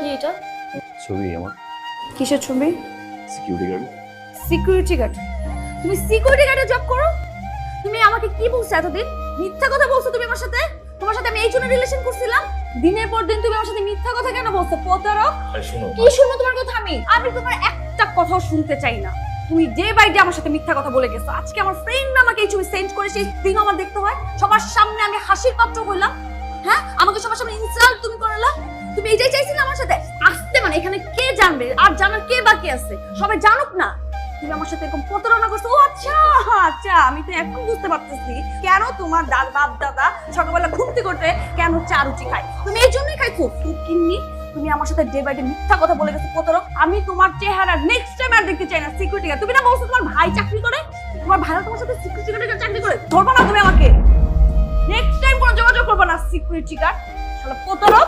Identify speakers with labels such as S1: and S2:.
S1: কি এটা?
S2: ছবি আমার
S1: কিসের ছবি?
S2: Security guard.
S1: Security guard? তুমি সিকিউরিটি গার্ডে জব করো? তুমি আমাকে কি বলছো এতদিন? মিথ্যা কথা বলছো তুমি আমার সাথে। তোমার সাথে আমি এই জন্য রিলেশন করছিলাম। দিনের পর দিন তুমি আমার সাথে মিথ্যা কথা কেন বলছো? প্রতারক।
S2: শোনো,
S1: কি শুনবো তোমার কথা আমি তোমার একটা কথাও শুনতে চাই না। তুমি ডে বাই ডে আমার সাথে মিথ্যা কথা বলে গেছো। আজকে আমার ফ্রেন্ড আমাকে এই ছবি সেন্ড করে, সেই দিন আমার দেখতে হয় সবার সামনে আমি হাসির পাত্র হইলাম। হ্যাঁ, আমাকে সবার সামনে ইনসাল্ট তুমি করলা। তুমি এটাই চাইছিলে আমার সাথে আসতে? মানে এখানে কে জানবে? আর জানার কে বাকি আছে? সবাই জানুক না তুমি আমার সাথে এরকম প্রতারণা করছো। ও আচ্ছা আচ্ছা, আমি তো এখন বুঝতে পারতেছি কেন তোমার বাপ দাদা সকালবেলা ঘুম থেকে উঠে কেন চা রুটি খায়। তুমি এই জন্যই খাইছো ফুকিন্নি। তুমি আমার সাথে ডে বাই ডে মিথ্যা কথা বলে গেছো প্রতারক। আমি তোমার চেহারা নেক্সট টাইম আর দেখতে চাই না। সিকিউরিটি গার্ড তুমি না বলছো তোমার ভাই চাকরি করে? তোমার ভাইও তোমার সাথে সিকিউরিটি গার্ডের চাকরি করে? ধরবা না তুমি আমাকে? নেক্সট টাইম কোনো যোগাযোগ করবে না সিকিউরিটি গার্ড। শালা প্রতারক।